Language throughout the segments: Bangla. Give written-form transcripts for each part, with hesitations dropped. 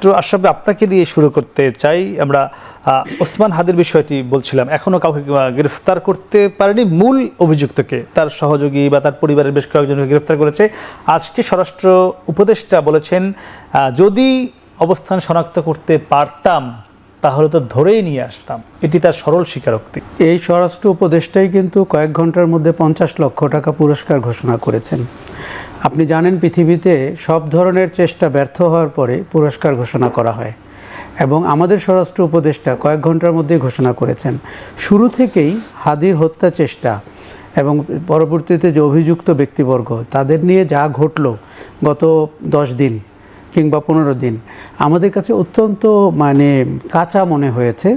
তো আশরাফ, আপনাকে দিয়ে শুরু করতে চাই। আমরা ওসমান হাদির বিষয়টি বলছিলাম, এখনো কাউকে গ্রেফতার করতে পারেনি। মূল অভিযুক্তকে, তার সহযোগী বা তার পরিবারের বেশ কয়েকজনকে গ্রেফতার করেছে। আজকে স্বরাষ্ট্র উপদেষ্টা বলেছেন, যদি অবস্থান শনাক্ত করতে পারতাম তাহলে তো ধরেই নিয়ে আসতাম। এটি তার সরল স্বীকারোক্তি। এই স্বরাষ্ট্র উপদেষ্টাই কিন্তু কয়েক ঘন্টার মধ্যে 50 লক্ষ টাকা পুরস্কার ঘোষণা করেছেন। আপনি জানেন, পৃথিবীতে সব ধরনের চেষ্টা ব্যর্থ হওয়ার পরে পুরস্কার ঘোষণা করা হয়, এবং আমাদের স্বরাষ্ট্র উপদেষ্টা কয়েক ঘন্টার মধ্যে ঘোষণা করেছেন। শুরু থেকেই হাদির হত্যা চেষ্টা এবং পরবর্তীতে যে অভিযুক্ত ব্যক্তিবর্গ, তাদের নিয়ে যা ঘটলো গত 10 দিন কিংবা 15 দিন, আমাদের কাছে অত্যন্ত কাঁচা মনে হয়েছে।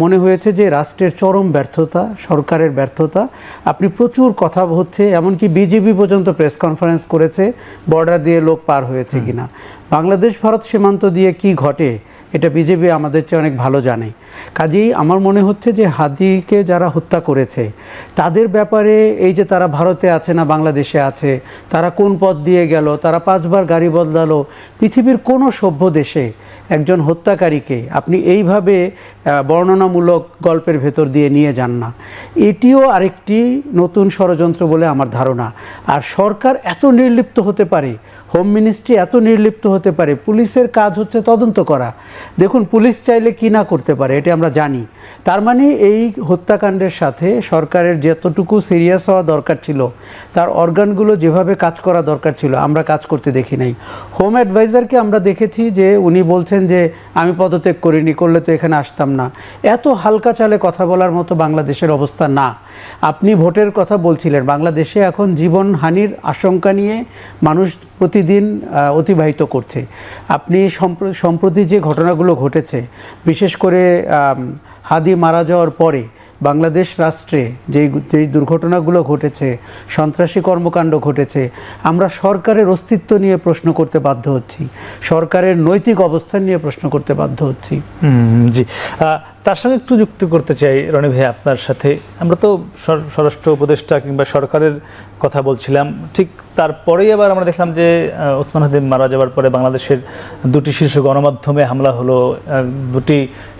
মনে হয়েছে যে রাষ্ট্রের চরম ব্যর্থতা, সরকারের ব্যর্থতা। আপনি প্রচুর কথা হচ্ছে, এমনকি বিজেপি পর্যন্ত প্রেস কনফারেন্স করেছে বর্ডার দিয়ে লোক পার হয়েছে কিনা। বাংলাদেশ ভারত সীমান্ত দিয়ে কি ঘটে এটা বিজেপি আমাদের চেয়ে অনেক ভালো জানে। কাজেই আমার মনে হচ্ছে যে হাদিকে যারা হত্যা করেছে তাদের ব্যাপারে, এই যে তারা ভারতে আছে না বাংলাদেশে আছে, তারা কোন পথ দিয়ে গেল, তারা 5 বার গাড়ি বদলালো, পৃথিবীর কোনো সভ্য দেশে একজন হত্যাকারীকে আপনি এইভাবে বর্ণনামূলক গল্পের ভেতর দিয়ে নিয়ে যান না। এটিও আরেকটি নতুন ষড়যন্ত্র বলে আমার ধারণা। আর সরকার এত নির্লিপ্ত হতে পারে, হোম মিনিস্ট্রি এত নির্লিপ্ত হতে পারে, পুলিশের কাজ হচ্ছে তদন্ত করা। দেখুন, পুলিশ চাইলে কি না করতে পারে এটি আমরা জানি। তার মানে এই হত্যাকাণ্ডের সাথে সরকারের যতটুকু সিরিয়াস হওয়া দরকার ছিল, তার অর্গানগুলো যেভাবে কাজ করা দরকার ছিল, আমরা কাজ করতে দেখি নাই। হোম অ্যাডভাইজারকে আমরা দেখেছি যে উনি বলছেন যে আমি পদত্যাগ করিনি, করলে তো এখানে আসতাম না। এত হালকা চালে কথা বলার মতো বাংলাদেশের অবস্থা না। আপনি ভোটের কথা বলছিলেন, বাংলাদেশে এখন জীবনহানির আশঙ্কা নিয়ে মানুষ প্রতিদিন অতিবাহিত করছে। আপনি সম্প্রতি যে ঘটনাগুলো ঘটেছে, বিশেষ করে হাদি মারা যাওয়ার পরে বাংলাদেশ রাষ্ট্রে যেই দুর্ঘটনাগুলো ঘটেছে, সন্ত্রাসী কর্মকাণ্ড ঘটেছে, আমরা সরকারের অস্তিত্ব নিয়ে প্রশ্ন করতে বাধ্য হচ্ছি, সরকারের নৈতিক অবস্থান নিয়ে প্রশ্ন করতে বাধ্য হচ্ছি। জি, তার সঙ্গে একটু যুক্ত করতে চাই রনি ভাই আপনার সাথে। আমরা তো স্বরাষ্ট্র উপদেষ্টা কিংবা সরকারের কথা বলছিলাম, ঠিক তারপরেই আবার আমরা দেখলাম যে ওসমান হাদি মারা যাওয়ার পরে বাংলাদেশের 2টি শীর্ষ গণমাধ্যমে হামলা হলো, 2টি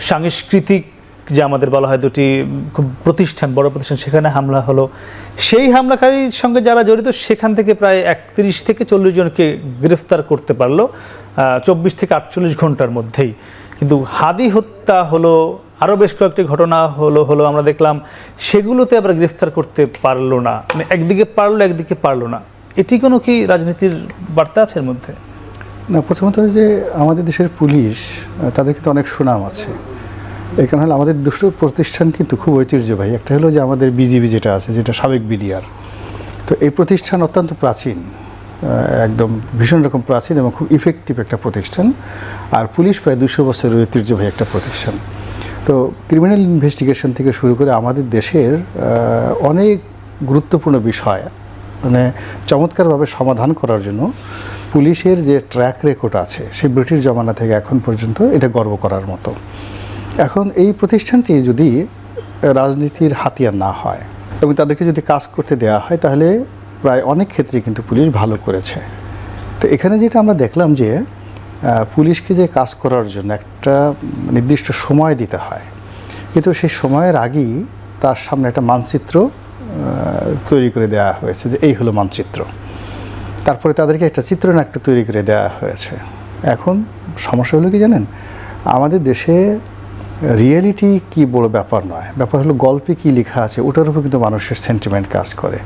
সাংস্কৃতিক, যে আমাদের বলা হয় 2টি খুব প্রতিষ্ঠান, বড় প্রতিষ্ঠান, সেখানে হামলা হলো। সেই হামলাকারীর সঙ্গে যারা জড়িত সেখান থেকে প্রায় 31 থেকে 40 জনকে গ্রেফতার করতে পারলো 24 থেকে 48 ঘন্টার মধ্যেই। কিন্তু হাদি হত্যা হলো, আরও বেশ কয়েকটি ঘটনা হলো আমরা দেখলাম, সেগুলোতে আবার গ্রেফতার করতে পারলো না। মানে একদিকে পারলো, একদিকে পারলো না। এটি কোনো কি রাজনীতির বার্তা আছে এর মধ্যে? না, প্রথমত যে আমাদের দেশের পুলিশ, তাদের কিন্তু অনেক সুনাম আছে। এই কারণে হলো আমাদের দুটো প্রতিষ্ঠান কিন্তু খুব ঐতিহ্যবাহী। একটা হলো যে আমাদের বিজিবি যেটা আছে, যেটা সাবেক বিডিআর। তো এই প্রতিষ্ঠান অত্যন্ত প্রাচীন, একদম ভীষণ রকম প্রাচীন এবং খুব ইফেক্টিভ একটা প্রতিষ্ঠান। আর পুলিশ প্রায় 200 বছরের ঐতিহ্যবাহী একটা প্রতিষ্ঠান। তো ক্রিমিনাল ইনভেস্টিগেশন থেকে শুরু করে আমাদের দেশের অনেক গুরুত্বপূর্ণ বিষয় চমৎকারভাবে সমাধান করার জন্য পুলিশের যে ট্র্যাক রেকর্ড আছে, সেই ব্রিটিশ জমানা থেকে এখন পর্যন্ত এটা গর্ব করার মতো। এখন এই প্রতিষ্ঠানটি যদি রাজনীতির হাতিয়ার না হয় এবং তাদেরকে যদি কাজ করতে দেওয়া হয়, তাহলে প্রায় অনেক ক্ষেত্রে কিন্তু পুলিশ ভালো করেছে। তো এখানে যেটা আমরা দেখলাম যে পুলিশকে যে কাজ করার জন্য একটা নির্দিষ্ট সময় দিতে হয়, কিন্তু সেই সময়ের আগেই তার সামনে একটা মানচিত্র তৈরি করে দেওয়া হয়েছে, যে এই হলো মানচিত্র। তারপরে তাদেরকে একটা চিত্রনাট্য তৈরি করে দেওয়া হয়েছে। এখন সমস্যা হলো কি জানেন, আমাদের দেশে রিয়েলিটি কি বড় ব্যাপার নয়, ব্যাপার হলো গল্পে কি লেখা আছে ওটার উপর কিন্তু মানুষের সেন্টিমেন্ট কাজ করে,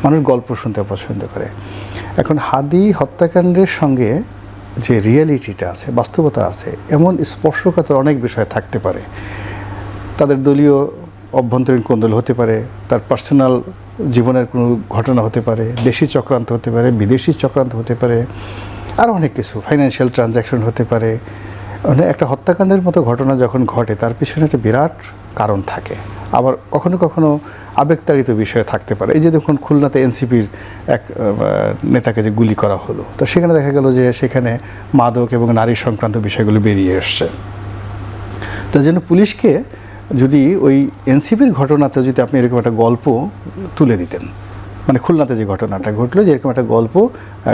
মানুষ গল্প শুনতে পছন্দ করে। এখন হাদি হত্যাকাণ্ডের সঙ্গে যে রিয়েলিটিটা আছে, বাস্তবতা আছে, এমন স্পর্শকাতর অনেক বিষয় থাকতে পারে। তাদের দলীয় অভ্যন্তরীণ কোন্দল হতে পারে, তার পার্সোনাল জীবনের কোনো ঘটনা হতে পারে, দেশি চক্রান্ত হতে পারে, বিদেশি চক্রান্ত হতে পারে, আর অনেক কিছু, ফাইন্যান্সিয়াল ট্রানজ্যাকশন হতে পারে। মানে একটা হত্যাকাণ্ডের মতো ঘটনা যখন ঘটে, তার পিছনে একটা বিরাট কারণ থাকে। আবার কখনো কখনো আবেগতাড়িত বিষয় থাকতে পারে। এই যে দেখুন, খুলনাতে এনসিপির এক নেতাকে যে গুলি করা হলো, তো সেখানে দেখা গেল যে সেখানে মাদক এবং নারী সংক্রান্ত বিষয়গুলো বেরিয়ে এসছে। তার জন্য পুলিশকে যদি ওই এনসিপির ঘটনাতে যদি আপনি এরকম একটা গল্প তুলে দিতেন, মানে খুলনাতে যে ঘটনাটা ঘটলো, যে এরকম একটা গল্প,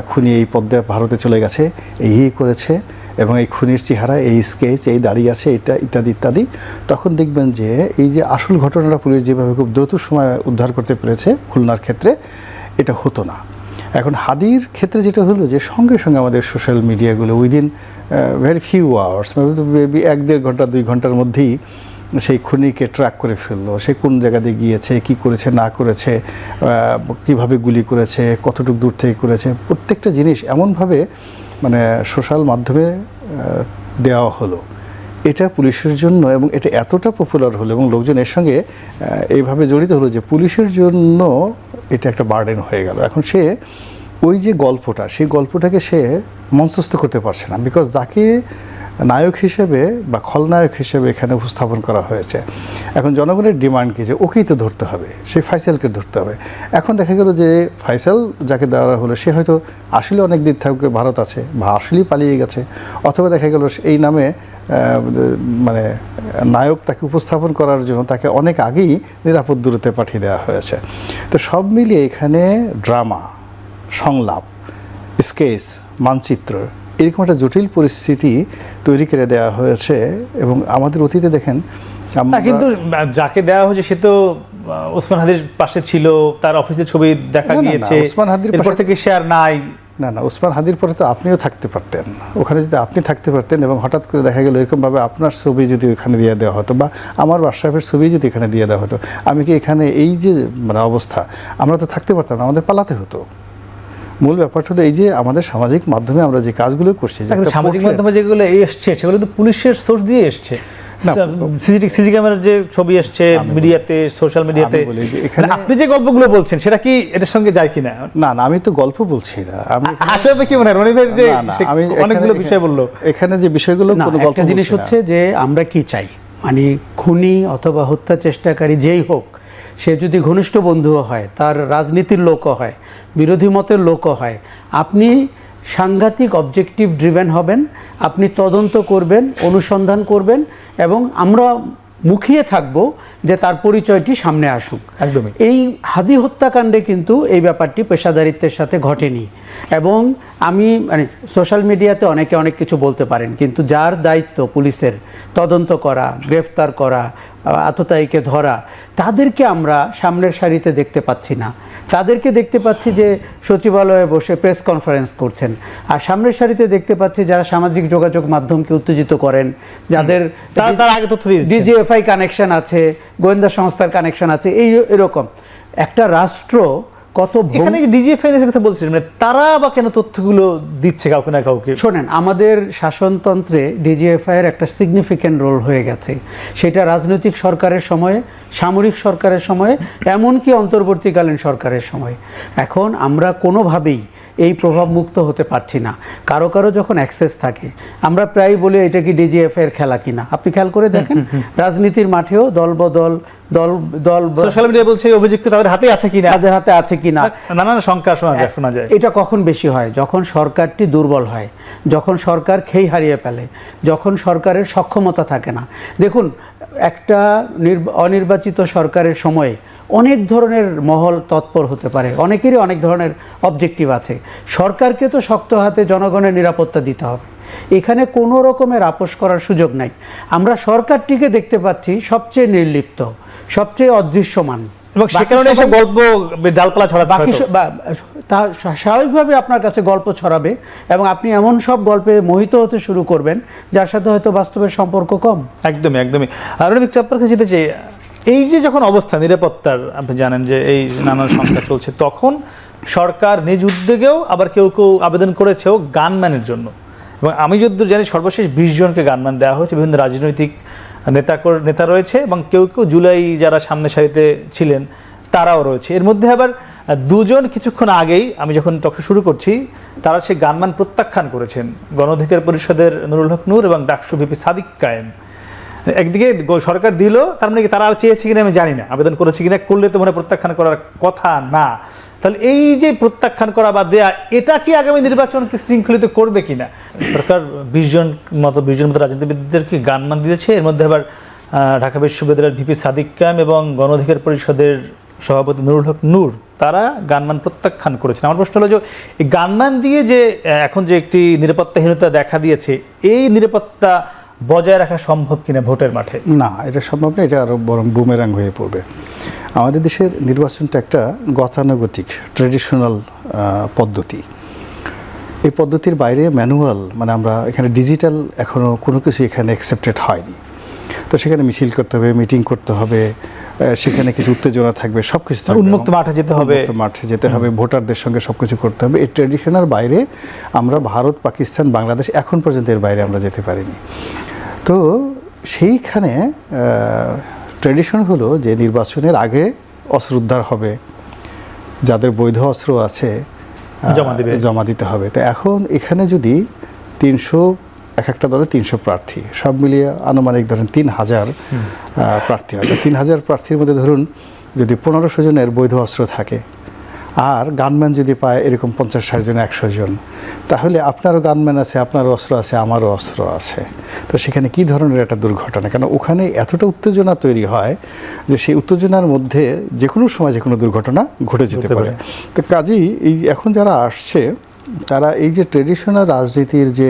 খুনি এই পদ্মা ভারতে চলে গেছে, এই করেছে, এবং এই খুনির চেহারা, এই স্কেচ, এই দাঁড়িয়ে আছে, এটা ইত্যাদি ইত্যাদি, তখন দেখবেন যে এই যে আসল ঘটনাটা পুলিশ যেভাবে খুব দ্রুত সময় উদ্ধার করতে পেরেছে খুলনার ক্ষেত্রে, এটা হতো না। এখন হাদির ক্ষেত্রে যেটা হলো যে সঙ্গে সঙ্গে আমাদের সোশ্যাল মিডিয়াগুলো within very few hours, maybe 1-1.5 ঘন্টা 2 ঘন্টার মধ্যেই সেই খুনিকে ট্র্যাক করে ফেললো। সে কোন জায়গা দিয়ে গিয়েছে, কি করেছে না করেছে, কিভাবে গুলি করেছে, কতটুকু দূর থেকে করেছে, প্রত্যেকটা জিনিস এমনভাবে মানে সোশ্যাল মাধ্যমে দেওয়া হলো। এটা পুলিশের জন্য, এবং এটা এতটা পপুলার হলো এবং লোকজন এর সঙ্গে এইভাবে জড়িত হলো যে পুলিশের জন্য এটা একটা বার্ডেন হয়ে গেল। এখন সে ওই যে গল্পটা, সেই গল্পটাকে সে মঞ্চস্থ করতে পারছে না, বিকজ যাকে নায়ক হিসেবে বা খলনায়ক হিসেবে এখানে উপস্থাপন করা হয়েছে। এখন জনগণের ডিমান্ড কি, যে ওকেই তো ধরতে হবে, সেই ফাইসালকে ধরতে হবে। এখন দেখা গেল যে ফাইসাল যাকে দেওয়া হলো সে হয়তো আসলে অনেক দিন থেকে ভারত আছে বা আসলেই পালিয়ে গেছে, অথবা দেখা গেল এই নামে মানে নায়ক তাকে উপস্থাপন করার জন্য তাকে অনেক আগেই নিরাপদ দূরত্বে পাঠিয়ে দেওয়া হয়েছে। তো সব মিলিয়ে এখানে ড্রামা, সংলাপ, স্কেচ, মানচিত্র, এরকম একটা জটিল পরিস্থিতি তৈরি করে দেওয়া হয়েছে। এবং আমাদের অতীতে দেখেন কিন্তু যাকে দেওয়া হয়েছে সে তো ওসমান হাদির পাশে ছিল, তার অফিসের ছবি দেখা গিয়েছে, ওসমান হাদির এরপর থেকে সে আর নাই। না, ওসমান হাদির পরে তো আপনিও থাকতে পারতেন ওখানে, যদি আপনি থাকতে পারতেন এবং হঠাৎ করে দেখা গেল এরকমভাবে আপনার ছবি যদি ওখানে দিয়ে দেওয়া হতো বা আমার বাদশাহের ছবি যদি এখানে দিয়ে দেওয়া হতো, আমি কি এখানে এই যে মানে অবস্থা, আমরা তো থাকতে পারতাম না, আমাদের পালাতে হতো। মূল ব্যাপারটা হলো এই যে আমাদের সামাজিক মাধ্যমে আমরা যে কাজগুলো করছি, সামাজিক মাধ্যমে যেগুলো এসছে সেগুলো তো পুলিশের সোর্স দিয়ে এসছে। সিসি ক্যামেরার যে ছবি এসছে মিডিয়াতে, সোশ্যাল মিডিয়াতে, আপনি যে গল্পগুলো বলছেন সেটা কি এটার সঙ্গে যায় কিনা? না, আমি তো গল্প বলছি না। আমি আসলে কি মনে হয় রনিদের যে অনেকগুলো বিষয় বললো, এখানে যে বিষয়গুলো কোনো গল্প একটা জিনিস হচ্ছে যে আমরা কি চাই, মানে খুনি অথবা হত্যা চেষ্টাকারী যেই হোক, সে যদি ঘনিষ্ঠ বন্ধুও হয়, তার রাজনীতির লোকও হয়, বিরোধী মতের লোকও হয়, আপনি সাংঘাতিক অবজেক্টিভ ড্রিভেন হবেন, আপনি তদন্ত করবেন, অনুসন্ধান করবেন, এবং আমরা মুখিয়ে থাকব যে তার পরিচয়টি সামনে আসুক। একদমই। এই হাদি হত্যাকাণ্ডে কিন্তু এই ব্যাপারটি পেশাদারিত্বের সাথে ঘটেনি। এবং আমি মানে সোশ্যাল মিডিয়াতে অনেকে অনেক কিছু বলতে পারেন, কিন্তু যার দায়িত্ব পুলিশের তদন্ত করা, গ্রেফতার করা, আততায়ীকে ধরা, তাদেরকে আমরা সামনের সারিতে দেখতে পাচ্ছি না। তাদেরকে দেখতে পাচ্ছি যে সচিবালয়ে বসে প্রেস কনফারেন্স করছেন, আর সামনের সারিতে দেখতে পাচ্ছি যারা সামাজিক যোগাযোগ মাধ্যমকে উত্তেজিত করেন, যাদের ডিজিএফআই কানেকশন আছে, গোয়েন্দা সংস্থার কানেকশন আছে, এরকম একটা রাষ্ট্র কত এখানে ডিজিএফআই এর কথা বলছিলেন, মানে তারা বা কেন তথ্যগুলো দিচ্ছে কাউকে না কাউকে? শোনেন, আমাদের শাসনতন্ত্রে ডিজিএফআই এর একটা সিগনিফিক্যান্ট রোল হয়ে গেছে। সেটা রাজনৈতিক সরকারের সময়ে, সামরিক সরকারের সময়ে, এমনকি অন্তর্বর্তীকালীন সরকারের সময়। এখন আমরা কোনোভাবেই এই প্রভাব মুক্ত হতে পারছি না। কারো কারো যখন অ্যাক্সেস থাকে, আমরা প্রায় বলি এটা কি ডিজিএফআই এর খেলা কিনা। আপনি খেয়াল করে দেখেন, রাজনীতির মাঠেও দলবদল, দল সোশ্যাল মিডিয়া বলছে অভিযুক্ত তাদের হাতে আছে কিনা, তাদের হাতে আছে কিনা, নানান শঙ্কা শোনা যায়। এটা কখন বেশি হয়? যখন সরকারটি দুর্বল হয়, যখন সরকার খেই হারিয়ে ফেলে, যখন সরকারের সক্ষমতা থাকে না। দেখুন, একটা অনির্বাচিত সরকারের সময়ে অনেক ধরনের মহল তৎপর হতে পারে, অনেকেরই অনেক ধরনের অবজেক্টিভ আছে। সরকারকে তো শক্ত হাতে জনগণের নিরাপত্তা দিতে হবে, এখানে কোনো রকমের আপোষ করার সুযোগ নাই। আমরা সরকারটিকে দেখতে পাচ্ছি সবচেয়ে নির্লিপ্ত, সবচেয়ে অদৃশ্যমান, এবং সে কারণে এসব গল্প ডালপালা ছড়াচ্ছে। তা স্বাভাবিকভাবে আপনার কাছে গল্প ছড়াবে এবং আপনি এমন সব গল্পে মোহিত হতে শুরু করবেন যার সাথে হয়তো বাস্তবের সম্পর্ক কম। একদমই একদমই। আর একটু আপনার কাছে যেতে চাই, এই যে যখন অবস্থা নিরাপত্তার, আপনি জানেন যে এই নানান সংখ্যা চলছে, তখন সরকার নিজ উদ্যোগেও, আবার কেউ কেউ আবেদন করেছেও গানম্যানের জন্য। এবং আমি যতদূর জানি সর্বশেষ 20 জনকে গানম্যান দেওয়া হয়েছে। বিভিন্ন রাজনৈতিক নেতা রয়েছে এবং কেউ কেউ জুলাই যারা সামনে সারিতে ছিলেন তারাও রয়েছে। এর মধ্যে আবার 2 জন কিছুক্ষণ আগেই আমি যখন টক শুরু করছি, তারা সেই গানম্যান প্রত্যাখ্যান করেছেন। গণ অধিকার পরিষদের নুরুল হক নূর এবং ডাকসু ভিপি সাদিক কায়েম। একদিকে সরকার দিল, তার মানে কি তারা চেয়েছে কিনা আমি জানি না, আবেদন করেছে কিনা, করলে তো মনে প্রত্যাখ্যান করার কথা না। তাহলে এই যে প্রত্যাখ্যান করা বা দেয়া, এটা কি আগামী নির্বাচনকে শৃঙ্খলিত করবে কিনা? সরকার 20 জন মতো রাজনীতিবিদদেরকে গানম্যান দিয়েছে। এর মধ্যে আবার ঢাকা বিশ্ববিদ্যালয়ের ভিপি সাদিক কায়েম এবং গণ অধিকার পরিষদের সভাপতি নুরুল হক নূর, তারা গানম্যান প্রত্যাখ্যান করেছেন। আমার প্রশ্ন হলো যে এই গানম্যান দিয়ে যে এখন যে একটি নিরাপত্তাহীনতা দেখা দিয়েছে, এই নিরাপত্তা বজায় রাখা সম্ভব কিনা ভোটের মাঠে? না, এটা সম্ভব না, এটা আরও বরং বুমেরাং হয়ে পড়বে। আমাদের দেশের নির্বাচনটা একটা গতানুগতিক ট্রেডিশনাল পদ্ধতি। এই পদ্ধতির বাইরে ম্যানুয়াল, মানে আমরা এখানে ডিজিটাল এখনও কোনো কিছু এখানে অ্যাকসেপ্টেড হয়নি। তো সেখানে মিছিল করতে হবে, মিটিং করতে হবে, সেখানে কিছু উত্তেজনা থাকবে, সব কিছু থাকবে, উন্মুক্ত মাঠে যেতে হবে, ভোটারদের সঙ্গে সব কিছু করতে হবে। এই ট্রেডিশনের বাইরে আমরা ভারত, পাকিস্তান, বাংলাদেশ এখন পর্যন্ত এর বাইরে আমরা যেতে পারিনি। তো সেইখানে ট্রেডিশন হলো যে নির্বাচনের আগে অস্ত্র উদ্ধার হবে, যাদের বৈধ অস্ত্র আছে জমা দিতে হবে। তো এখন এখানে যদি 300, এক একটা দলে 300 প্রার্থী, সব মিলিয়ে আনুমানিক ধরেন 3000 প্রার্থী হয়। 3000 প্রার্থীর মধ্যে ধরুন যদি 1500 জনের বৈধ অস্ত্র থাকে, আর গানম্যান যদি পায় এরকম 50-60 জন, 100 জন, তাহলে আপনারও গানম্যান আছে, আপনারও অস্ত্র আছে, আমারও অস্ত্র আছে। তো সেখানে কি ধরনের একটা দুর্ঘটনা, কেন ওখানে এতটা উত্তেজনা তৈরি হয় যে সেই উত্তেজনার মধ্যে যে কোনো সময় যে কোনো দুর্ঘটনা ঘটে যেতে পারে। তো কাজেই এই এখন যারা আসছে, তারা এই যে ট্রেডিশনাল রাজনীতির যে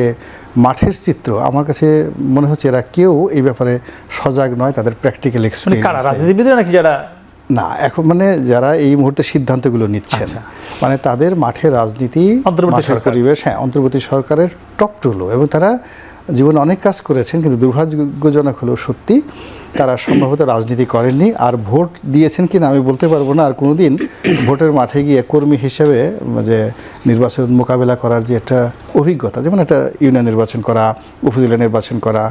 মাঠের চিত্র, আমার কাছে মনে হচ্ছে এরা কেউ এই ব্যাপারে সজাগ নয়, তাদের প্র্যাকটিক্যাল এক্সপেরিয়েন্স রাজনীতিবিদরা নাকি যারা না, এখন মানে যারা এই মুহূর্তে সিদ্ধান্তগুলো নিচ্ছেন, মানে তাদের মাঠের রাজনীতি, মাঠের পরিবেশ, হ্যাঁ, অন্তর্বর্তী সরকারের টপ টুলো, এবং তারা জীবনে অনেক কাজ করেছেন, কিন্তু দুর্ভাগ্যজনক হলেও সত্যি তারা সম্ভবত রাজনীতি করেননি। আর ভোট দিয়েছেন কিনা আমি বলতে পারবো না। আর কোনোদিন ভোটের মাঠে গিয়ে কর্মী হিসেবে যে নির্বাচন মোকাবেলা করার যে একটা অভিজ্ঞতা, যেমন একটা ইউনিয়ন নির্বাচন করা, উপজেলা নির্বাচন করা,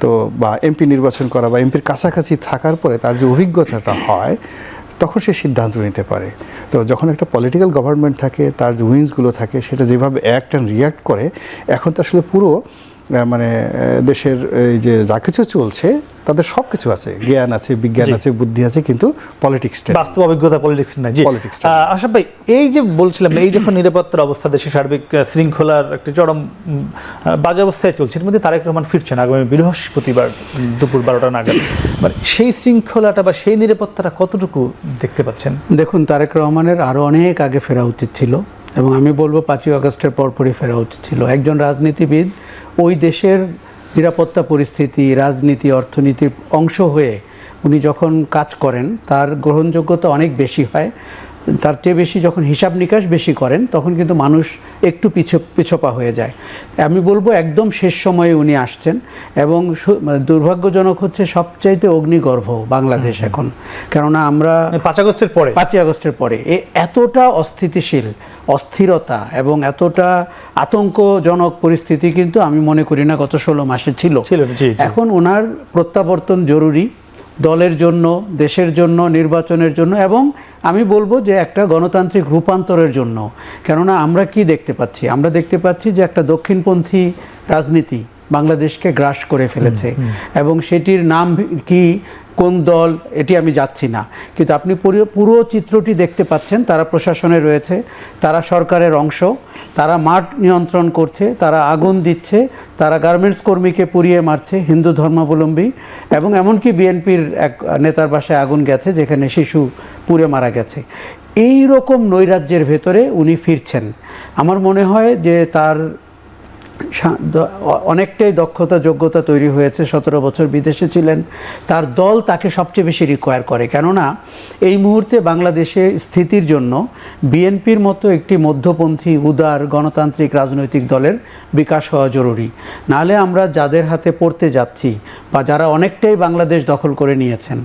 তো বা এমপি নির্বাচন করা, বা এমপির কাছাকাছি থাকার পরে তার যে অভিজ্ঞতাটা হয়, তখন সে সিদ্ধান্ত নিতে পারে। তো যখন একটা পলিটিক্যাল গভর্নমেন্ট থাকে, তার যে উইংসগুলো থাকে, সেটা যেভাবে অ্যাক্ট অ্যান্ড রিয়াক্ট করে, এখন তো আসলে পুরো মানে দেশের এই যে যা কিছু চলছে, তাদের সব কিছু আছে, জ্ঞান আছে, বিজ্ঞান আছে, বুদ্ধি আছে, কিন্তু পলিটিক্সটা, বাস্তব অভিজ্ঞতা পলিটিক্স নাই। জি, আশরাফ ভাই, এই যে বলছিলাম, এই যখন নিরাপত্তার অবস্থা, দেশে সার্বিক শৃঙ্খলার একটি চরম বাজে অবস্থায় চলছে, এর মধ্যে তারেক রহমান ফিরছেন আগামী বৃহস্পতিবার দুপুর 12টা নাগাদ, মানে সেই শৃঙ্খলাটা বা সেই নিরাপত্তাটা কতটুকু দেখতে পাচ্ছেন? দেখুন, তারেক রহমানের আরও অনেক আগে ফেরা উচিত ছিল, এবং আমি বলবো 5ই আগস্টের পরপরই ফেরা উচিত ছিল। একজন রাজনীতিবিদ ওই দেশের নিরাপত্তা পরিস্থিতি, রাজনীতি, অর্থনীতির অংশ হয়ে উনি যখন কাজ করেন, তার গ্রহণযোগ্যতা অনেক বেশি হয়। তার চেয়ে বেশি যখন হিসাব নিকাশ বেশি করেন, তখন কিন্তু মানুষ একটু পিছপা হয়ে যায়। আমি বলবো একদম শেষ সময়ে উনি আসছেন, এবং দুর্ভাগ্যজনক হচ্ছে সবচাইতে অগ্নিগর্ভ বাংলাদেশ এখন, কেননা আমরা 5ই আগস্টের পরে এতটা অস্থিতিশীল, অস্থিরতা এবং এতটা আতঙ্কজনক পরিস্থিতি কিন্তু আমি মনে করি না গত 16 মাসে ছিল। এখন ওনার প্রত্যাবর্তন জরুরি, দলের জন্য, দেশের জন্য, নির্বাচনের জন্য, এবং আমি বলবো যে একটা গণতান্ত্রিক রূপান্তরের জন্য। কেননা আমরা কি দেখতে পাচ্ছি? আমরা দেখতে পাচ্ছি যে একটা দক্ষিণপন্থী রাজনীতি বাংলাদেশকে গ্রাস করে ফেলেছে, এবং সেটির নাম কি, কোন দল, এটি আমি যাচ্ছি না, কিন্তু আপনি পুরো চিত্রটি দেখতে পাচ্ছেন। তারা প্রশাসনে রয়েছে, তারা সরকারের অংশ, তারা মাঠ নিয়ন্ত্রণ করছে, তারা আগুন দিচ্ছে, তারা গার্মেন্টস কর্মীকে পুড়িয়ে মারছে, হিন্দু ধর্মাবলম্বী, এবং এমনকি বিএনপির এক নেতার বাসায় আগুন গেছে, যেখানে শিশু পুড়ে মারা গেছে। এই রকম নৈরাজ্যের ভেতরে উনি ফিরছেন। আমার মনে হয় যে তার অনেকটাই দক্ষতা, যোগ্যতা তৈরি হয়েছে। 17 বছর বিদেশে ছিলেন, তার দল তাকে সবচেয়ে বেশি রিকোয়ার করে, কেননা এই মুহূর্তে বাংলাদেশে স্থিতির জন্য বিএনপির মতো একটি মধ্যপন্থী, উদার, গণতান্ত্রিক রাজনৈতিক দলের বিকাশ হওয়া জরুরি। নাহলে আমরা যাদের হাতে পড়তে যাচ্ছি, বা যারা অনেকটাই বাংলাদেশ দখল করে নিয়েছেন,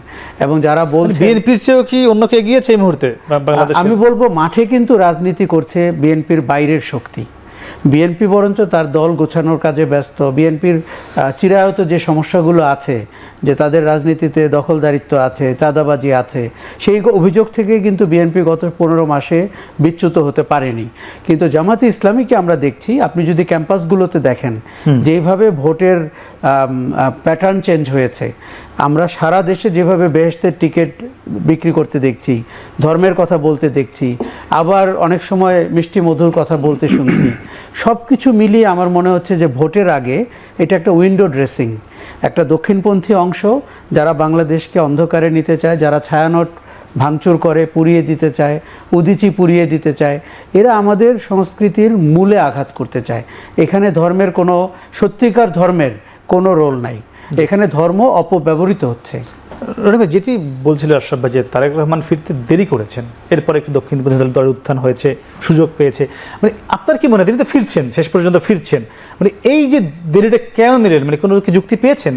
এবং যারা বলছে বিএনপির চেয়েও কি অন্যকে এগিয়েছে এই মুহূর্তে বাংলাদেশ, আমি বলবো মাঠে কিন্তু রাজনীতি করছে বিএনপির বাইরের শক্তি। বিএনপি বরঞ্চ তার দল গোছানোর কাজে ব্যস্ত। বিএনপির চিরায়ত যে সমস্যাগুলো আছে, যে তাদের রাজনীতিতে দখলদারিত্ব আছে, চাঁদাবাজি আছে, সেই অভিযোগ থেকে কিন্তু বিএনপি গত 15 মাসে বিচ্যুত হতে পারেনি। কিন্তু জামাতে ইসলামীকে আমরা দেখছি, আপনি যদি ক্যাম্পাসগুলোতে দেখেন যেভাবে ভোটের প্যাটার্ন চেঞ্জ হয়েছে, আমরা সারা দেশে যেভাবে বেহেশতের টিকিট বিক্রি করতে দেখছি, ধর্মের কথা বলতে দেখছি, আবার অনেক সময় মিষ্টি মধুর কথা বলতে শুনছি, সব কিছু মিলিয়ে আমার মনে হচ্ছে যে ভোটের আগে এটা একটা উইন্ডো ড্রেসিং, একটা দক্ষিণপন্থী অংশ যারা বাংলাদেশকে অন্ধকারে নিতে চায়, যারা ছায়ানট ভাঙচুর করে, পুড়িয়ে দিতে চায়, উদীচী পুড়িয়ে দিতে চায়। এরা আমাদের সংস্কৃতির মূলে আঘাত করতে চায়। এখানে ধর্মের কোনো, সত্যিকার ধর্মের কোনো রোল নাই, এখানে ধর্ম অপব্যবহৃত হচ্ছে। রনি ভাই, যেটি বলছিল আশরাফ ভাই যে তারেক রহমান ফিরতে দেরি করেছেন, এরপরে একটি দক্ষিণপন্থী দলের উত্থান হয়েছে, সুযোগ পেয়েছে, মানে আপনার কি মনে হয় তিনি তো ফিরছেন, শেষ পর্যন্ত ফিরছেন, মানে এই যে দেরিটা কেন নিলেন, মানে কোনো কি যুক্তি পেয়েছেন?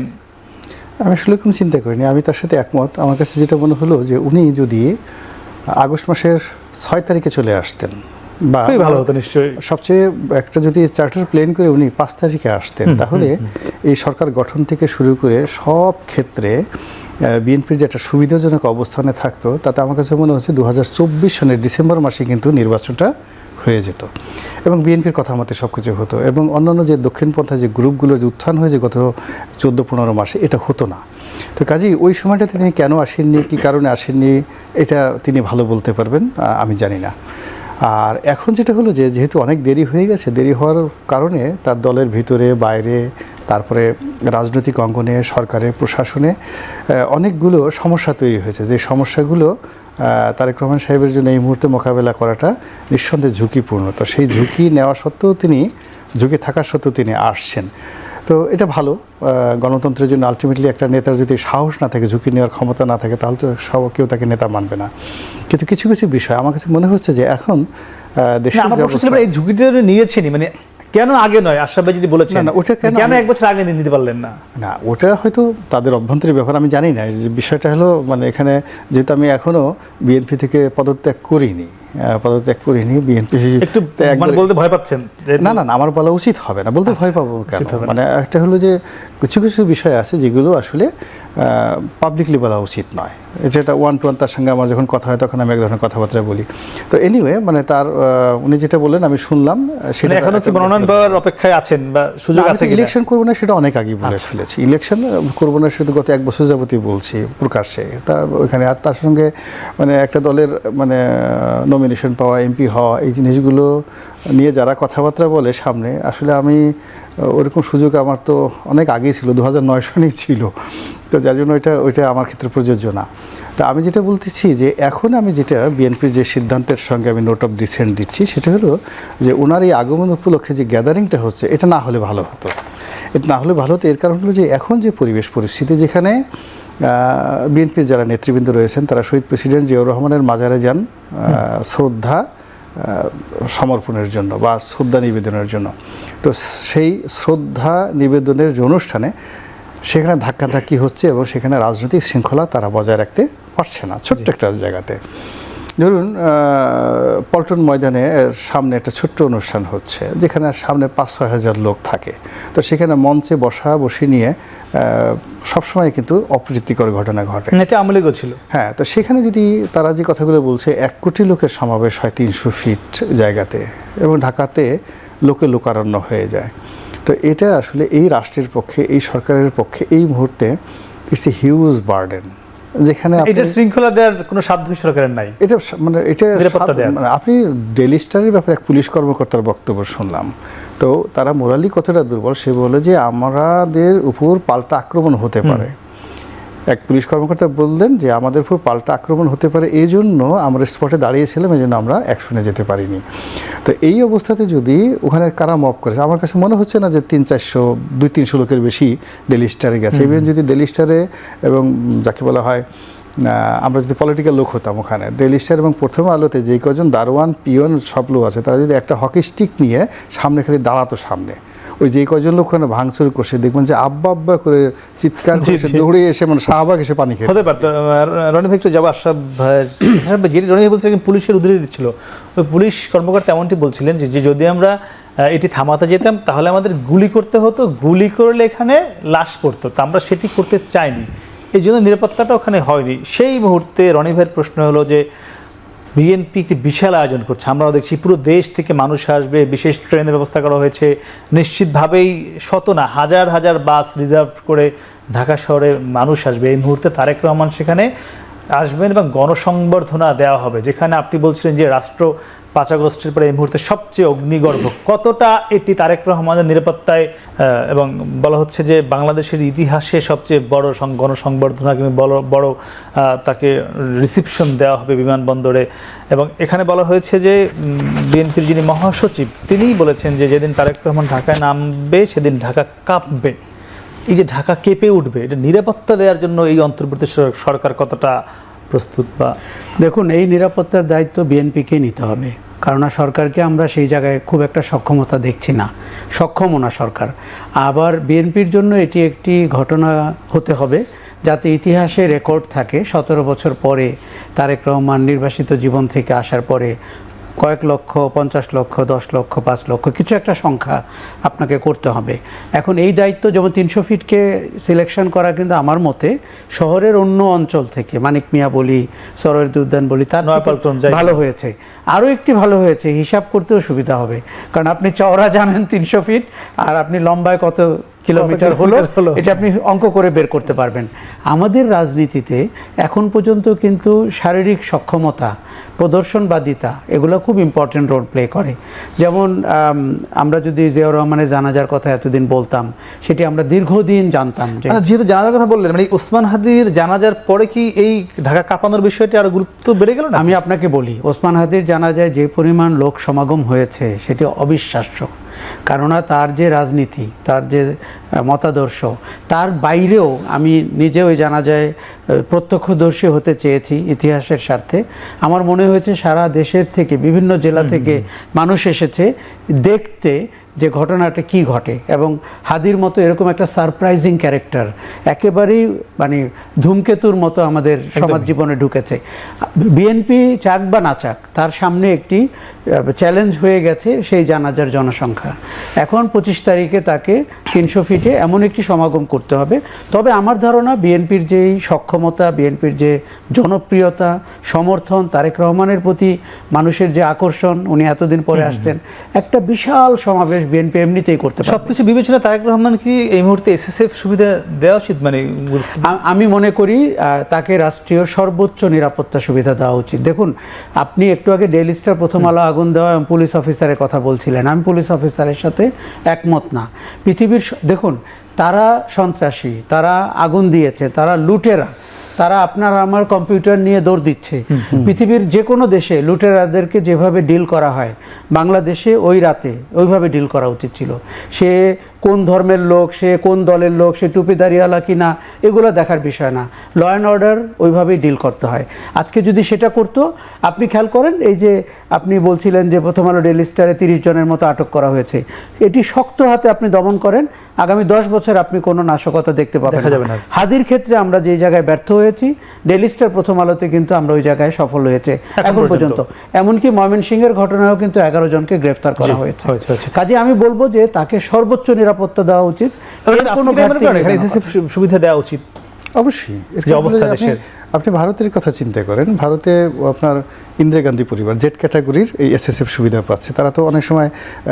আমি আসলে কোনো চিন্তা করিনি, আমি তার সাথে একমত। আমার কাছে যেটা মনে হলো যে উনি যদি আগস্ট মাসের 6 তারিখে চলে আসতেন বা খুবই ভালো হতো নিশ্চয়ই। সবচেয়ে একটা যদি চার্টার প্লেন করে উনি 5 তারিখে আসতেন, তাহলে এই সরকার গঠন থেকে শুরু করে সব ক্ষেত্রে বিএনপির যে একটা সুবিধাজনক অবস্থানে থাকতো, তাতে আমার কাছে মনে হচ্ছে 2024 সনের ডিসেম্বর মাসে কিন্তু নির্বাচনটা হয়ে যেত এবং বিএনপির কথা মতে সব কিছু হতো, এবং অন্যান্য যে দক্ষিণপন্থা যে গ্রুপগুলোর যে উত্থান হয়েছে গত 14-15 মাসে, এটা হতো না। তো কাজেই ওই সময়টাতে তিনি কেন আসেননি, কী কারণে আসেননি, এটা তিনি ভালো বলতে পারবেন, আমি জানি না। আর এখন যেটা হলো যে যেহেতু অনেক দেরি হয়ে গেছে, দেরি হওয়ার কারণে তার দলের ভিতরে বাইরে, তারপরে রাজনৈতিক অঙ্গনে, সরকারে, প্রশাসনে অনেকগুলো সমস্যা তৈরি হয়েছে, যে সমস্যাগুলো তারেক রহমান সাহেবের জন্য এই মুহূর্তে মোকাবেলা করাটা নিঃসন্দেহে ঝুঁকিপূর্ণ। তো সেই ঝুঁকি নেওয়া সত্ত্বেও তিনি, ঝুঁকি থাকা সত্ত্বেও তিনি আসছেন। তো এটা ভালো। গণতন্ত্রের জন্য আলটিমেটলি একটা নেতার যদি সাহস না থাকে, ঝুঁকি নেওয়ার ক্ষমতা না থাকে, তাহলে তো কেউ তাকে নেতা মানবে না। কিন্তু কিছু কিছু বিষয় আমার কাছে মনে হচ্ছে যে এখন দেশের যে অবস্থা, এই ঝুঁকিটা নিয়েছেনই, মানে কেন আগে নয়? আশরাফ ভাই যদি বলেছেন, না, ওটা কেন 1 বছর আগে নিতে পারলেন না? না, ওটা হয়তো তাদের অভ্যন্তরীণ ব্যাপার, আমি জানি না। যে বিষয়টা হলো, মানে এখানে যেহেতু আমি এখনও বিএনপি থেকে পদত্যাগ করিনি, বিএনপি একটু মানে বলতে ভয় পাচ্ছেন? না না, আমার বলা উচিত হবে না, বলতে ভয় পাবো কেন? মানে একটা হলো যে কিছু কিছু বিষয় আছে যেগুলো আসলে পাবলিকলি বলা উচিত নয়। এটা 1-to-1 তার সঙ্গে আমার যখন কথা হয় তখন আমি এক ধরনের কথাবার্তা বলি। তো এনিওয়ে, মানে তার উনি যেটা বললেন আমি শুনলাম, সেটা এখনো কি মনোনয়ন পাওয়ার অপেক্ষায় আছেন বা সুযোগ আছে? ইলেকশন করবো না সেটা অনেক আগে বলে ফেলেছি, ইলেকশন করবো না সেটা গত 1 বছর যাবতীয় বলছি প্রকাশ্যে। তা ওইখানে আর তার সঙ্গে মানে একটা দলের মানে নমিনেশন পাওয়া, এমপি হওয়া, এই জিনিসগুলো নিয়ে যারা কথাবার্তা বলে সামনে, আসলে আমি ওরকম সুযোগ আমার তো অনেক আগেই ছিল, 2009 সনেই ছিল। তো যার জন্য ওইটা আমার ক্ষেত্রে প্রযোজ্য না। তা আমি যেটা বলতেছি যে এখন আমি যেটা বিএনপির যে সিদ্ধান্তের সঙ্গে আমি নোট অফ ডিসেন্ট দিচ্ছি, সেটা হলো যে ওনার এই আগমন উপলক্ষে যে গ্যাদারিংটা হচ্ছে, এটা না হলে ভালো হতো। এটা না হলে ভালো হতো এর কারণ হলো যে এখন যে পরিবেশ পরিস্থিতি, যেখানে বিএনপির যারা নেতৃবৃন্দ রয়েছেন তারা শহীদ প্রেসিডেন্ট জিয়াউর রহমানের মাজারে যান শ্রদ্ধা সমর্পণের জন্য বা শ্রদ্ধা নিবেদনের জন্য। তো সেই শ্রদ্ধা নিবেদনের যে অনুষ্ঠানে সেখানে ধাক্কাধাক্কি হচ্ছে এবং সেখানে রাজনৈতিক শৃঙ্খলা তারা বজায় রাখতে পারছে না। ছোট্ট একটা জায়গাতে, ধরুন পল্টন ময়দানে সামনে একটা ছোট্ট অনুষ্ঠান হচ্ছে, যেখানে সামনে 5-6 হাজার লোক থাকে। তো সেখানে মঞ্চে বসি নিয়ে সবসময় কিন্তু অপ্রীতিকর ঘটনা ঘটে। এটা আমলিগো ছিল। হ্যাঁ, তো সেখানে যদি তারা যে কথাগুলো বলছে, 1 কোটি লোকের সমাবেশ হয় 300 ফিট জায়গাতে, এবং ঢাকাতে লোকে লোকারণ্য হয়ে যায়। তো এটা আসলে এই রাষ্ট্রের পক্ষে, এই সরকারের পক্ষে এই মুহূর্তে ইটস এ হিউজ বার্ডেন, যেখানে এটা শৃঙ্খলা দেওয়ার কোনো সাধ্য সরকারের নাই। এটা মানে আপনি ডেইলি স্টারের ব্যাপারে এক পুলিশ কর্মকর্তার বক্তব্য শুনলাম। তো তারা মোরালি কতটা দুর্বল, সে বলে যে আমাদের উপর পাল্টা আক্রমণ হতে পারে। এক পুলিশ কর্মকর্তা বললেন যে আমাদের উপর পাল্টা আক্রমণ হতে পারে, এই জন্য আমরা স্পটে দাঁড়িয়েছিলাম, এই জন্য আমরা অ্যাকশনে যেতে পারিনি। তো এই অবস্থাতে যদি ওখানে কারা মব করেছে, আমার কাছে মনে হচ্ছে না যে 200-300 লোকের বেশি ডেইলি স্টারে গেছে। ইভেন যদি ডেইলি স্টারে এবং যাকে বলা হয় আমরা যদি পলিটিক্যাল লোক হতাম, ওখানে ডেইলি স্টার এবং প্রথম আলোতে যে কজন দারোয়ান পিয়ন সব লোক আছে, তারা যদি একটা হকি স্টিক নিয়ে সামনে খালি দাঁড়াতো, সামনে ওই যে কজন লোক ওখানে ভাঙচুর করছে, দেখবেন যে আব্বা আব্বা করে চিৎকার করছে, দৌড়ে এসে মানে শাহবাগ এসে পানি খেয়ে হতে পারতো। রনি ভাই যাবো, আশরাফ ভাই যেটি রনি ভাই বলছে পুলিশের উদ্ধৃতি দিচ্ছিল, ওই পুলিশ কর্মকর্তা এমনটি বলছিলেন যে যদি আমরা এটি থামাতে যেতাম তাহলে আমাদের গুলি করতে হতো, গুলি করলে এখানে লাশ পড়তো, তা আমরা সেটি করতে চাইনি, এই জন্য নিরাপত্তাটা ওখানে হয়নি। সেই মুহূর্তে রনি ভাইয়ের প্রশ্ন হলো যে বিএনপি একটি বিশাল আয়োজন করছে, আমরাও দেখছি পুরো দেশ থেকে মানুষ আসবে, বিশেষ ট্রেনের ব্যবস্থা করা হয়েছে, নিশ্চিতভাবেই শত না হাজার হাজার বাস রিজার্ভ করে ঢাকা শহরে মানুষ আসবে। এই মুহূর্তে তারেক রহমান সেখানে আসবেন এবং গণসংবর্ধনা দেওয়া হবে, যেখানে আপনি বলছিলেন যে রাষ্ট্র 5 আগস্টের পরে এই মুহূর্তে সবচেয়ে অগ্নিগর্ভ, কতটা এটি তারেক রহমানের নিরাপত্তায় এবং বলা হচ্ছে যে বাংলাদেশের ইতিহাসে সবচেয়ে বড় গণসংবর্ধনা কিংবা বড় তাকে রিসিপশন দেওয়া হবে বিমানবন্দরে। এবং এখানে বলা হয়েছে যে বিএনপির যিনি মহাসচিব তিনিই বলেছেন যে যেদিন তারেক রহমান ঢাকায় নামবে সেদিন ঢাকা কাঁপবে। এই যে ঢাকা কেঁপে উঠবে, এটা নিরাপত্তা দেওয়ার জন্য এই অন্তর্বর্তী সরকার কতটা প্রস্তুত? বা দেখুন, এই নিরাপত্তার দায়িত্ব বিএনপিকে নিতে হবে, কারণ সরকারকে আমরা সেই জায়গায় খুব একটা সক্ষমতা দেখছি না, সক্ষমও না সরকার। আবার বিএনপির জন্য এটি একটি ঘটনা হতে হবে যাতে ইতিহাসে রেকর্ড থাকে 17 বছর পরে তারেক রহমান নির্বাসিত জীবন থেকে আসার পরে কয়েক লক্ষ, 50 লক্ষ, 10 লক্ষ, 5 লক্ষ কিছু একটা সংখ্যা আপনাকে করতে হবে। এখন এই দায়িত্ব যেমন 300 ফিটকে সিলেকশন করা কিন্তু আমার মতে শহরের অন্য অঞ্চল থেকে, মানিক মিয়া বলি, সরোয়ার্দী উদ্যান বলি, তার ভালো হয়েছে। আরও একটি ভালো হয়েছে, হিসাব করতেও সুবিধা হবে, কারণ আপনি চওড়া জানেন 300 ফিট আর আপনি লম্বায় কত কিলোমিটার হলো এটা আপনি অঙ্ক করে বের করতে পারবেন। আমাদের রাজনীতিতে এখন পর্যন্ত কিন্তু শারীরিক সক্ষমতা, প্রদর্শনবাদিতা এগুলো খুব ইম্পর্টেন্ট রোল প্লে করে। যেমন আমরা যদি জিয়াউর রহমানের জানাজার কথা এতদিন বলতাম, সেটি আমরা দীর্ঘদিন জানতাম যে, যেহেতু জানাজার কথা বললেন, মানে ওসমান হাদির জানাজার পরে কি এই ঢাকা কাঁপানোর বিষয়টি আরো গুরুত্ব বেড়ে গেল না? আমি আপনাকে বলি, ওসমান হাদির জানাজায় যে পরিমাণ লোক সমাগম হয়েছে সেটি অবিশ্বাস্য। কেননা তার যে রাজনীতি, তার যে মতাদর্শ, তার বাইরেও আমি নিজে ওই জানাজায় প্রত্যক্ষদর্শী হতে চেয়েছি ইতিহাসের স্বার্থে। আমার মনে হয়েছে সারা দেশের থেকে, বিভিন্ন জেলা থেকে মানুষ এসেছে দেখতে যে ঘটনাটা কি ঘটে। এবং হাদির মতো এরকম একটা সারপ্রাইজিং ক্যারেক্টার একেবারেই মানে ধূমকেতুর মতো আমাদের সমাজ জীবনে ঢুকেছে। বিএনপি চাক বা না চাক, তার সামনে একটি চ্যালেঞ্জ হয়ে গেছে সেই জানাজার জনসংখ্যা। এখন 25 তারিখে তাকে 300 ফিটে এমন একটি সমাগম করতে হবে। তবে আমার ধারণা বিএনপির যেই সক্ষমতা, বিএনপির যে জনপ্রিয়তা, সমর্থন, তারেক রহমানের প্রতি মানুষের যে আকর্ষণ, উনি এতদিন পরে আসছেন, একটা বিশাল সমাবেশ বিএনপি এমনিতেই করতে পারে। সবকিছু বিবেচনা তারেক রহমান কি এই মুহূর্তে এসএসএফ সুবিধা দেওয়া উচিত? মানে আমি মনে করি তাকে রাষ্ট্রীয় সর্বোচ্চ নিরাপত্তা সুবিধা দেওয়া উচিত। দেখুন, আপনি একটু আগে ডেইলি স্টার, প্রথম আলো আগুন দেওয়া এবং পুলিশ অফিসারের কথা বলছিলেন, আমি পুলিশ অফিসারের সাথে একমত না। পৃথিবীর দেখুন, তারা সন্ত্রাসী, তারা আগুন দিয়েছে, তারা লুটেরা, তারা আপনার আমার কম্পিউটার নিয়ে দৌড় দিচ্ছে। পৃথিবীর যে কোনো দেশে লুটেরাদেরকে যেভাবে ডিল করা হয়, বাংলাদেশে ওই রাতে ওইভাবে ডিল করা উচিত ছিল। সে কোন ধর্মের লোক, সে কোন দলের লোক, সে টুপিদারিওয়ালা কি না, এগুলো দেখার বিষয় না। ল অ্যান্ড অর্ডার ওইভাবেই ডিল করতে হয়। আজকে যদি সেটা করতো, আপনি খেয়াল করেন, এই যে আপনি বলছিলেন যে প্রথম আলো ডেইলি স্টারে 30 জনের মতো আটক করা হয়েছে, এটি শক্ত হাতে আপনি দমন করেন, আগামী 10 বছর আপনি কোনো নাশকতা দেখতে পাবেন না। হাদির ক্ষেত্রে আমরা যে জায়গায় ব্যর্থ হয়েছি, ডেইলি স্টার, প্রথম আলোতে কিন্তু আমরা ওই জায়গায় সফল হয়েছে এখন পর্যন্ত। এমনকি ময়মনসিংহের ঘটনায়ও কিন্তু 11 জনকে গ্রেফতার করা হয়েছে। কাজে আমি বলবো যে তাকে সর্বোচ্চ নিরাপত্তা দেওয়া উচিত, সুবিধা দেওয়া উচিত অবশ্যই। আপনি ভারতের কথা চিন্তা করেন, ভারতে আপনার ইন্দিরা গান্ধী পরিবার জেড ক্যাটাগরির এই এসএসএফ সুবিধা পাচ্ছে। তারা তো অনেক সময়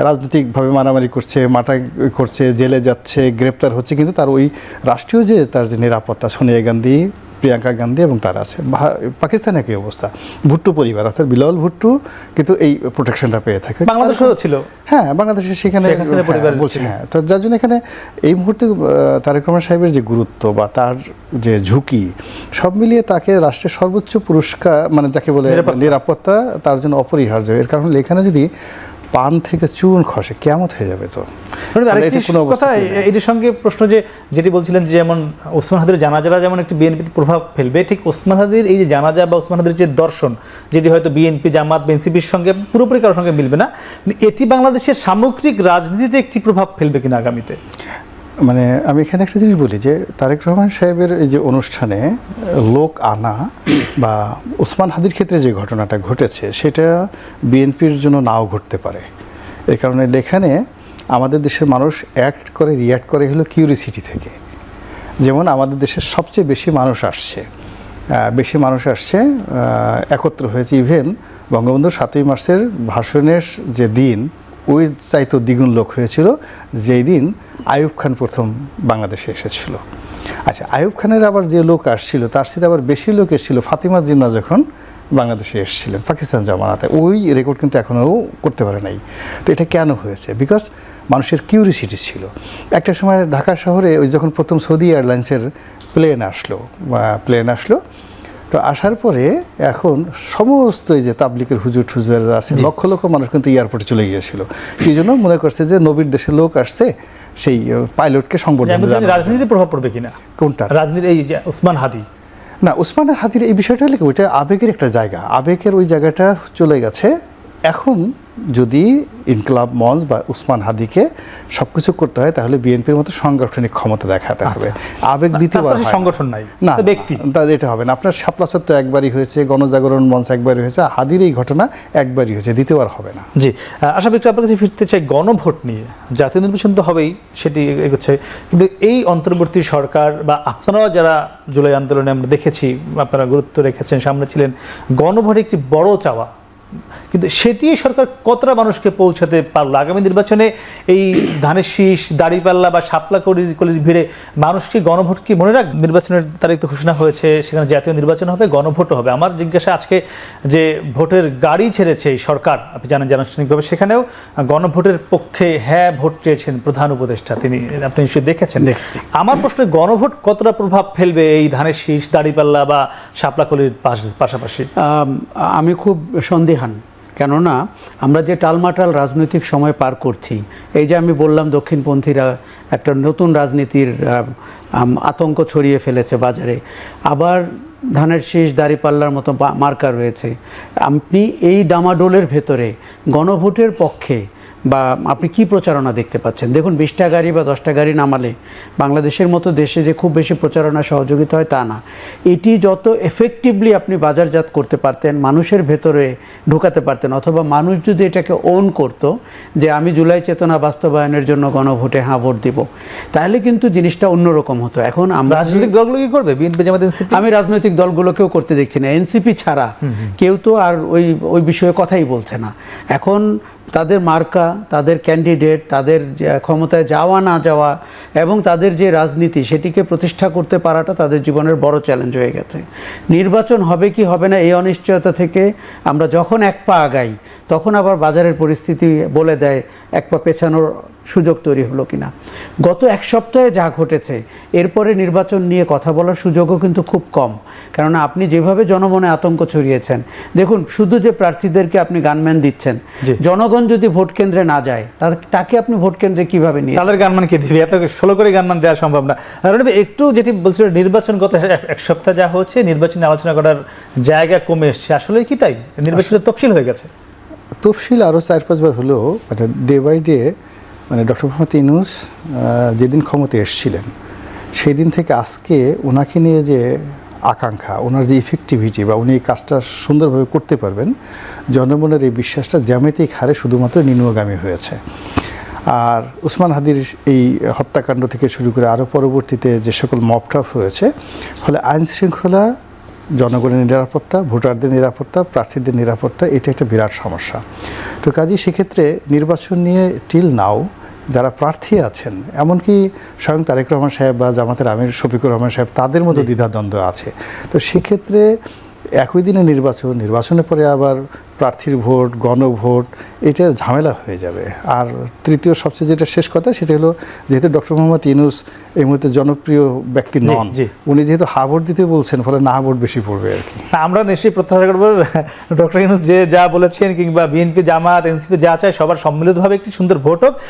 রাজনৈতিকভাবে মারামারি করছে, মাটা করছে, জেলে যাচ্ছে, গ্রেপ্তার হচ্ছে, কিন্তু তার ওই রাষ্ট্রীয় যে তার যে নিরাপত্তা, সোনিয়া গান্ধী, প্রিয়াঙ্কা গান্ধী এবং তারা আছে। পাকিস্তানে একই অবস্থা, ভুট্টো পরিবার অর্থাৎ বিলাল ভুট্টো কিন্তু এই প্রোটেকশনটা পেয়ে থাকে। বাংলাদেশেও ছিল, হ্যাঁ, বাংলাদেশে সেখানে বলছে। হ্যাঁ, তো যার জন্য এখানে এই মুহূর্তে তারেক রহমান সাহেবের যে গুরুত্ব বা তার যে ঝুঁকি, সব মিলিয়ে তাকে রাষ্ট্রের সর্বোচ্চ পুরস্কার, মানে যাকে বলে নিরাপত্তা, তার জন্য অপরিহার্য। এর কারণে এখানে যদি পান থেকে চুন খসে কিয়ামত হয়ে যাবে। তো এটির সঙ্গে প্রশ্ন যেটি বলছিলেন, যেমন ওসমান হাদির জানাজা যেমন একটি বিএনপিতে প্রভাব ফেলবে, ঠিক ওসমান হাদির এই যে জানাজা বা ওসমান হাদির যে দর্শন, যেটি হয়তো বিএনপি, জামাত, এনসিপির সঙ্গে পুরোপুরি কারোর সঙ্গে মিলবে না, এটি বাংলাদেশের সামগ্রিক রাজনীতিতে একটি প্রভাব ফেলবে কিনা আগামীতে? মানে আমি এখানে একটা জিনিস বলি যে তারেক রহমান সাহেবের এই যে অনুষ্ঠানে লোক আনা বা ওসমান হাদির ক্ষেত্রে যে ঘটনাটা ঘটেছে, সেটা বিএনপির জন্য নাও ঘটতে পারে। এই কারণে এখানে আমাদের দেশের মানুষ অ্যাক্ট করে, রিয়্যাক্ট করে হলো কিউরিসিটি থেকে। যেমন আমাদের দেশের সবচেয়ে বেশি মানুষ আসছে, একত্র হয়েছে। ইভেন বঙ্গবন্ধুর 7ই মার্চের ভাষণের যে দিন, ওই চাইতো দ্বিগুণ লোক হয়েছিল যেই দিন আইয়ুব খান প্রথম বাংলাদেশে এসেছিল। আচ্ছা, আইয়ুব খানের আবার যে লোক আসছিল, তার সাথে আবার বেশি লোক এসেছিল ফাতিমা জিন্নাহ যখন বাংলাদেশে এসেছিলেন পাকিস্তান জমানাতে, ওই রেকর্ড কিন্তু এখনও করতে পারে নাই। তো এটা কেন হয়েছে? বিকজ মানুষের কিউরিসিটি ছিল। একটা সময় ঢাকা শহরে ওই যখন প্রথম সৌদি এয়ারলাইন্সের প্লেন আসলো, তো আসার পরে এখন সমস্ত এই যে তাবলিকের হুজুর আছে, লক্ষ লক্ষ মানুষ কিন্তু এয়ারপোর্টে চলে গিয়েছিল। এই জন্য মনে করছে যে নবীর দেশের লোক আসছে, সেই পাইলটকে সংবর্ধনা জানানো। রাজনীতিতে প্রভাব পড়বে কিনা? কোনটা রাজনীতি? এই যে ওসমান হাদি না, ওসমান হাদির এই বিষয়টা হলে কি, ওইটা আবেগের একটা জায়গা, আবেগের ওই জায়গাটা চলে গেছে। এখন যদি ইনকলাব মঞ্চ বা ওসমান হাদিকে সবকিছু করতে হয়, তাহলে বিএনপির মতো সাংগঠনিক ক্ষমতা দেখাতে হবে। আবেগ দ্বিতীয়বার হয় না। সংগঠন নাই, না ব্যক্তি, এটা হবে না। আপনার শাপলা চত্বর একবারই হয়েছে, গণজাগরণ মঞ্চ একবারই হয়েছে, হাদির এই ঘটনা একবারই হয়েছে, দ্বিতীয়বার হবে না। জি, আশাফ একটু আপনার কাছে ফিরতে চাই। গণভোট নিয়ে জাতীয় নির্বাচন তো হবেই, সেটি এগোচ্ছে, কিন্তু এই অন্তর্বর্তী সরকার বা আপনারাও যারা জুলাই আন্দোলনে আমরা দেখেছি আপনারা গুরুত্ব রেখেছেন, সামনে ছিলেন, গণভোট একটি বড় চাওয়া, কিন্তু সেটি সরকার কতটা মানুষকে পৌঁছাতে পারলো? আগামী নির্বাচনে এই ধানের শীষ, দাড়িপাল্লা বা শাপলা কলির ভিড়ে মানুষকে গণভোট কি মনে রাখ? নির্বাচনের তারিখ তো ঘোষণা হয়েছে, সেখানে জাতীয় নির্বাচন হবে, গণভোটও হবে। আমার জিজ্ঞাসা আজকে যে ভোটের গাড়ি ছেড়েছে এই সরকার, আপনি জানেন যে আনুষ্ঠানিকভাবে সেখানেও গণভোটের পক্ষে হ্যাঁ ভোট চেয়েছেন প্রধান উপদেষ্টা, তিনি, আপনি নিশ্চয়ই দেখেছেন। দেখেছি। আমার প্রশ্ন, গণভোট কতটা প্রভাব ফেলবে এই ধানের শীষ, দাড়িপাল্লা বা শাপলা কলির পাশাপাশি? আমি খুব সন্দেহান, কেননা আমরা যে টালমাটাল রাজনৈতিক সময় পার করছি, এই যে আমি বললাম দক্ষিণপন্থীরা একটা নতুন রাজনীতির আতঙ্ক ছড়িয়ে ফেলেছে বাজারে, আবার ধানের শীষ, দাড়িপাল্লার মতো মার্কা রয়েছে। আপনি এই ডামাডোলের ভেতরে গণভোটের পক্ষে বা আপনি কি প্রচারণা দেখতে পাচ্ছেন? দেখুন, 20টা গাড়ি বা 10টা গাড়ি নামালে বাংলাদেশের মতো দেশে যে খুব বেশি প্রচারণা সহযোগিতা হয় তা না। এটি যত এফেক্টিভলি আপনি বাজারজাত করতে পারতেন, মানুষের ভেতরে ঢোকাতে পারতেন, অথবা মানুষ যদি এটাকে ওন করতো যে আমি জুলাই চেতনা বাস্তবায়নের জন্য গণভোটে হ্যাঁ ভোট দিব, তাহলে কিন্তু জিনিসটা অন্যরকম হতো। এখন আমরা রাজনৈতিক দলগুলো কি করবে? বিএনপি, জামাত, এনসিপি? আমি রাজনৈতিক দলগুলোকেও করতে দেখছি না। এনসিপি ছাড়া কেউ তো আর ওই বিষয়ে কথাই বলছে না। এখন তাদের মার্কা, তাদের ক্যান্ডিডেট, তাদের ক্ষমতায় যাওয়া না যাওয়া এবং তাদের যে রাজনীতি, সেটিকে প্রতিষ্ঠা করতে পারাটা তাদের জীবনের বড় চ্যালেঞ্জ হয়ে গেছে। নির্বাচন হবে কি হবে না এই অনিশ্চয়তা থেকে আমরা যখন এক পা আগাই, তখন আবার বাজারের পরিস্থিতি বলে দেয় এক পা পেছানোর সুযোগ তৈরি হলো কিনা। গত এক সপ্তাহে যা ঘটেছে, এরপরে নির্বাচন নিয়ে কথা বলার সুযোগও কিন্তু খুব কম, কেননা আপনি যেভাবে জনমনে আতঙ্ক ছড়িয়েছেন। দেখুন, শুধু যে প্রার্থীদেরকে আপনি গানম্যান দিচ্ছেন, জনগণ যদি ভোট কেন্দ্রে না যায়, তাকে আপনি ভোট কেন্দ্রে কিভাবে নিয়ে, তাদের গানমান কে দিবে? এত 16 করে গানমান দেওয়া সম্ভব না। একটু যেটি বলছিল, নির্বাচন গত এক সপ্তাহ যা হচ্ছে, নির্বাচনে আলোচনা করার জায়গা কমে এসছে, আসলে কি তাই? নির্বাচনের তফসিল হয়ে গেছে, তফসিল আরও 4-5 বার হলেও, মানে ডে বাই ডে, মানে ডক্টর মোহাম্মদ ইউনূস যেদিন ক্ষমতায় এসেছিলেন, সেই দিন থেকে আজকে ওনাকে নিয়ে যে আকাঙ্ক্ষা, ওনার যে ইফেক্টিভিটি বা উনি এই কাজটা সুন্দরভাবে করতে পারবেন, জনমনের এই বিশ্বাসটা জ্যামিতিক হারে শুধুমাত্র নিম্নগামী হয়েছে। আর ওসমান হাদির এই হত্যাকাণ্ড থেকে শুরু করে আরও পরবর্তীতে যে সকল মপটপ হয়েছে, ফলে আইন শৃঙ্খলা, জনগণের নিরাপত্তা, ভোটারদের নিরাপত্তা, প্রার্থীদের নিরাপত্তা, এটা একটা বিরাট সমস্যা। তো কাজেই সেক্ষেত্রে নির্বাচন নিয়ে টিল নাও যারা প্রার্থী আছেন, এমনকি স্বয়ং তারেক রহমান সাহেব বা জামাতের আমির শফিকুর রহমান সাহেব, তাদের মধ্যে দ্বিধাদ্বন্দ্ব আছে। তো সেক্ষেত্রে একই দিনে নির্বাচনের পরে আবার প্রার্থীর ভোট, গণভোট, এটা ঝামেলা হয়ে যাবে। আর তৃতীয় সবচেয়ে যেটা শেষ কথা, সেটা হলো, যেহেতু ডক্টর মোহাম্মদ ইউনূস এই মুহূর্তে জনপ্রিয় ব্যক্তি নন, উনি যেহেতু হা ভোট দিতে বলছেন, ফলে না ভোট বেশি পড়বে আর কি। আমরা নিশ্চয়ই প্রত্যাশা করবো ডক্টর ইউনূস যে যা বলেছেন, কিংবা বিএনপি, জামাত, এনসিপি যা চায়, সবার সম্মিলিতভাবে একটি সুন্দর ভোট হোক।